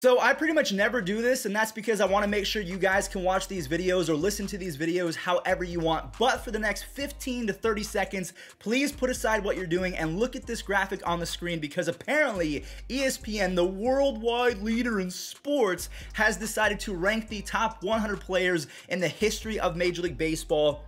So I pretty much never do this, and that's because I want to make sure you guys can watch these videos or listen to these videos however you want. But for the next 15 to 30 seconds, please put aside what you're doing and look at this graphic on the screen, because apparently ESPN, the worldwide leader in sports, has decided to rank the top 100 players in the history of Major League Baseball.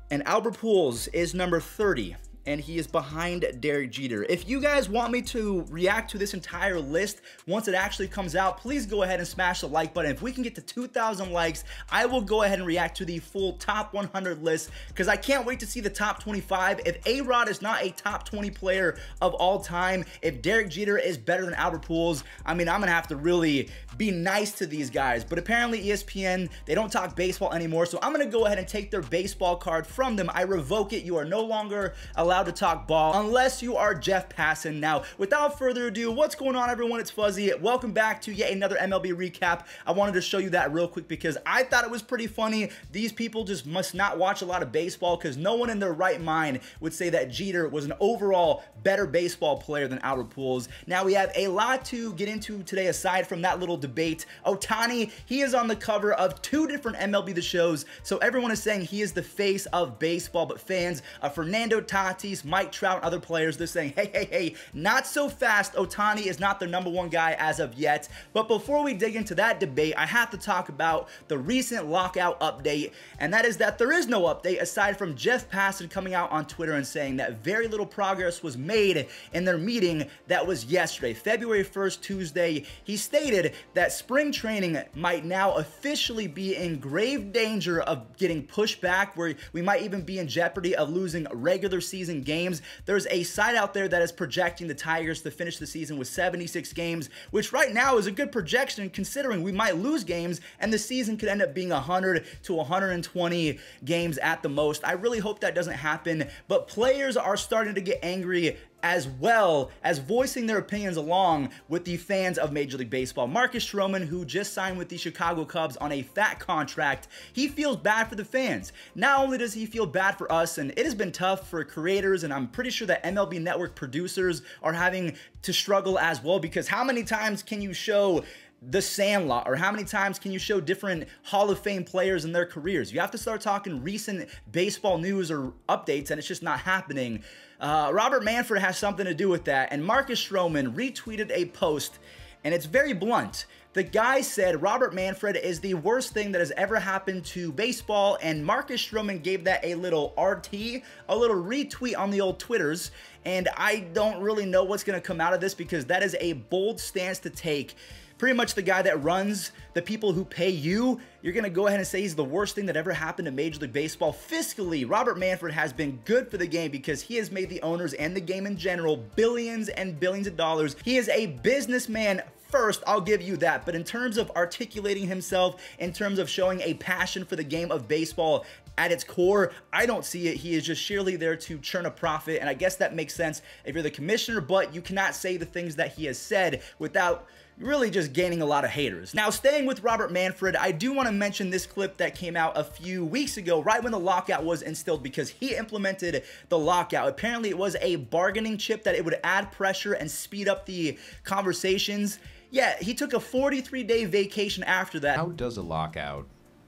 And Albert Pujols is number 30. And he is behind Derek Jeter. If you guys want me to react to this entire list once it actually comes out, please go ahead and smash the like button. If we can get to 2,000 likes, I will go ahead and react to the full top 100 list, because I can't wait to see the top 25. If A-Rod is not a top 20 player of all time, if Derek Jeter is better than Albert Pujols, I mean, I'm going to have to really be nice to these guys. But apparently ESPN, they don't talk baseball anymore, so I'm going to go ahead and take their baseball card from them. I revoke it. You are no longer allowed to talk ball unless you are Jeff Passan. Now, without further ado, what's going on, everyone? It's Fuzzy. Welcome back to yet another MLB recap. I wanted to show you that real quick because I thought it was pretty funny. These people just must not watch a lot of baseball, because no one in their right mind would say that Jeter was an overall better baseball player than Albert Pujols. Now, we have a lot to get into today aside from that little debate. Ohtani, he is on the cover of 2 different MLB The Shows, so everyone is saying he is the face of baseball, but fans of Fernando Tatis, Mike Trout, and other players, they're saying, hey, not so fast. Ohtani is not their #1 guy as of yet. But before we dig into that debate, I have to talk about the recent lockout update, and that is that there is no update aside from Jeff Passan coming out on Twitter and saying that very little progress was made in their meeting that was yesterday, February 1st, Tuesday. He stated that spring training might now officially be in grave danger of getting pushed back, where we might even be in jeopardy of losing regular season games. There's a site out there that is projecting the Tigers to finish the season with 76 games, which right now is a good projection considering we might lose games and the season could end up being 100 to 120 games at the most. I really hope that doesn't happen, but players are starting to get angry, as well as voicing their opinions along with the fans of Major League Baseball. Marcus Stroman, who just signed with the Chicago Cubs on a fat contract, he feels bad for the fans. Not only does he feel bad for us, and it has been tough for creators, and I'm pretty sure that MLB Network producers are having to struggle as well, because how many times can you show The Sandlot, or how many times can you show different Hall of Fame players in their careers? You have to start talking recent baseball news or updates, and it's just not happening. Robert Manfred has something to do with that, and Marcus Stroman retweeted a post, and it's very blunt. The guy said Robert Manfred is the worst thing that has ever happened to baseball, and Marcus Stroman gave that a little RT, a little retweet on the old Twitters, and I don't really know what's going to come out of this, because that is a bold stance to take. Pretty much the guy that runs the people who pay you, you're going to go ahead and say he's the worst thing that ever happened to Major League Baseball. Fiscally, Robert Manfred has been good for the game, because he has made the owners and the game in general billions and billions of dollars. He is a businessman first, I'll give you that. But in terms of articulating himself, in terms of showing a passion for the game of baseball at its core, I don't see it. He is just sheerly there to churn a profit, and I guess that makes sense if you're the commissioner, but you cannot say the things that he has said without really just gaining a lot of haters. Now, staying with Robert Manfred, I do want to mention this clip that came out a few weeks ago, right when the lockout was instilled, because he implemented the lockout. Apparently, it was a bargaining chip that it would add pressure and speed up the conversations. Yeah, he took a 43-day vacation after that. How does a lockout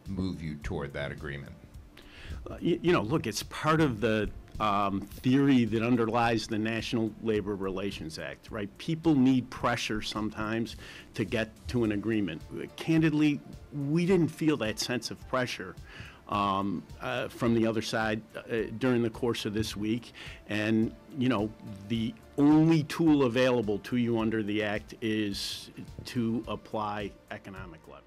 move you toward that agreement? You know, look, it's part of the theory that underlies the National Labor Relations Act, right? People need pressure sometimes to get to an agreement. Candidly, we didn't feel that sense of pressure from the other side during the course of this week. And, you know, the only tool available to you under the act is to apply economic leverage.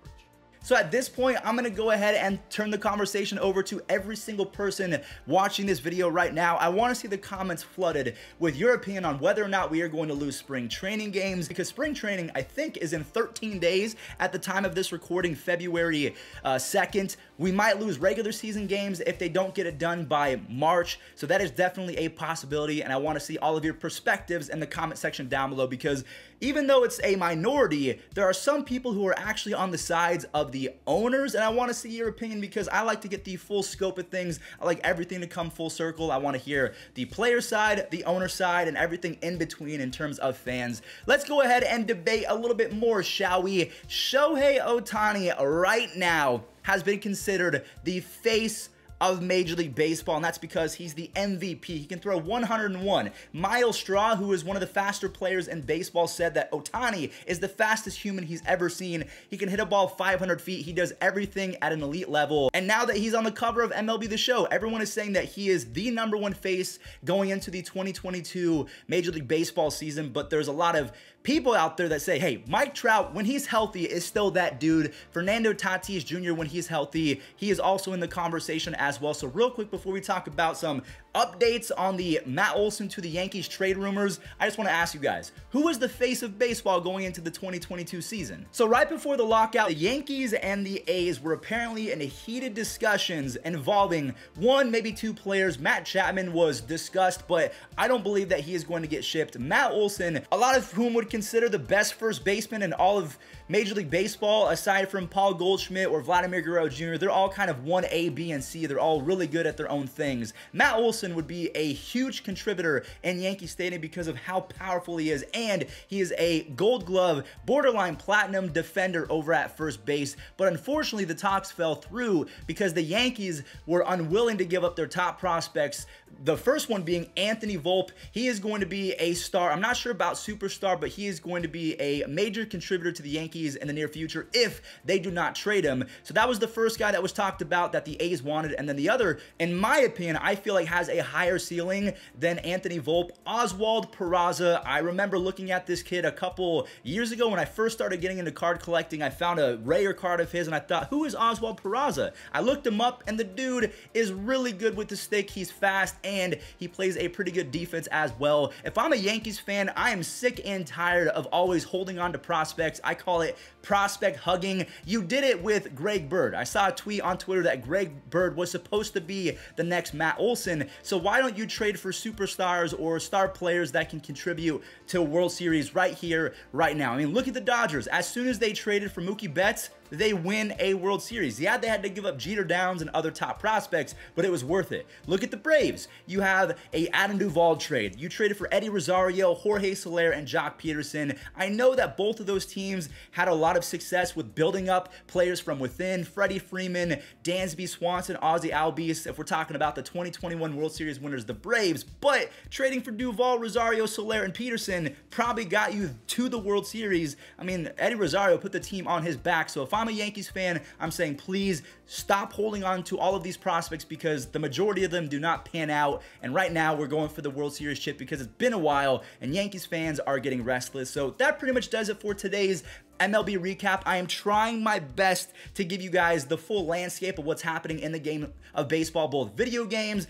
So at this point, I'm going to go ahead and turn the conversation over to every single person watching this video right now. I want to see the comments flooded with your opinion on whether or not we are going to lose spring training games, because spring training, I think, is in 13 days at the time of this recording, February 2nd. We might lose regular season games if they don't get it done by March. So that is definitely a possibility, and I want to see all of your perspectives in the comment section down below, because even though it's a minority, there are some people who are actually on the sides of the the owners, and I want to see your opinion because I like to get the full scope of things. I like everything to come full circle. I want to hear the player side, the owner side, and everything in between in terms of fans. Let's go ahead and debate a little bit more, shall we? Shohei Ohtani right now has been considered the face of Major League Baseball, and that's because he's the MVP. He can throw 101. Miles Straw, who is one of the faster players in baseball, said that Ohtani is the fastest human he's ever seen. He can hit a ball 500 feet. He does everything at an elite level. And now that he's on the cover of MLB The Show, everyone is saying that he is the #1 face going into the 2022 Major League Baseball season, but there's a lot of people out there that say, hey, Mike Trout, when he's healthy, is still that dude. Fernando Tatis Jr., when he's healthy, he is also in the conversation as well. So real quick, before we talk about some updates on the Matt Olson to the Yankees trade rumors, I just want to ask you guys, who is the face of baseball going into the 2022 season? So right before the lockout, the Yankees and the A's were apparently in heated discussions involving one, maybe two players. Matt Chapman was discussed, but I don't believe that he is going to get shipped. Matt Olson, a lot of whom would consider the best first baseman in all of Major League Baseball, aside from Paul Goldschmidt or Vladimir Guerrero Jr., they're all kind of 1A, B, and C. They're all really good at their own things. Matt Olson would be a huge contributor in Yankee Stadium because of how powerful he is, and he is a Gold Glove, borderline platinum defender over at first base. But unfortunately, the talks fell through because the Yankees were unwilling to give up their top prospects. The first one being Anthony Volpe. He is going to be a star. I'm not sure about superstar, but he is going to be a major contributor to the Yankees in the near future if they do not trade him. So that was the first guy that was talked about that the A's wanted. And then the other, in my opinion, I feel like has a higher ceiling than Anthony Volpe, Oswald Peraza. I remember looking at this kid a couple years ago when I first started getting into card collecting. I found a rare card of his and I thought, who is Oswald Peraza? I looked him up and the dude is really good with the stick. He's fast and he plays a pretty good defense as well. If I'm a Yankees fan, I am sick and tired of always holding on to prospects. I call it prospect hugging. You did it with Greg Bird. I saw a tweet on Twitter that Greg Bird was supposed to be the next Matt Olson. So why don't you trade for superstars or star players that can contribute to a World Series right here, right now? I mean, look at the Dodgers. As soon as they traded for Mookie Betts, they win a World Series. Yeah, they had to give up Jeter Downs and other top prospects, but it was worth it. Look at the Braves. You have a Adam Duvall trade. You traded for Eddie Rosario, Jorge Soler, and Jock Peterson. I know that both of those teams had a lot of success with building up players from within. Freddie Freeman, Dansby Swanson, Ozzie Albies, if we're talking about the 2021 World Series winners, the Braves. But trading for Duvall, Rosario, Soler, and Peterson probably got you to the World Series. I mean, Eddie Rosario put the team on his back, so if I'm a Yankees fan, I'm saying please stop holding on to all of these prospects because the majority of them do not pan out. And right now we're going for the World Series chip because it's been a while and Yankees fans are getting restless. So that pretty much does it for today's MLB recap. I am trying my best to give you guys the full landscape of what's happening in the game of baseball, both video games,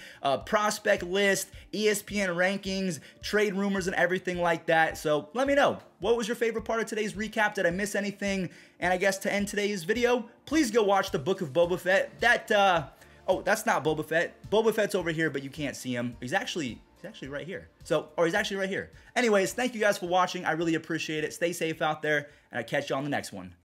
prospect list, ESPN rankings, trade rumors, and everything like that. So let me know, what was your favorite part of today's recap? Did I miss anything? And I guess to end today's video, please go watch the Book of Boba Fett. Oh, that's not Boba Fett. Boba Fett's over here, but you can't see him. He's actually right here. He's actually right here. Anyways, thank you guys for watching. I really appreciate it. Stay safe out there, and I'll catch you on the next one.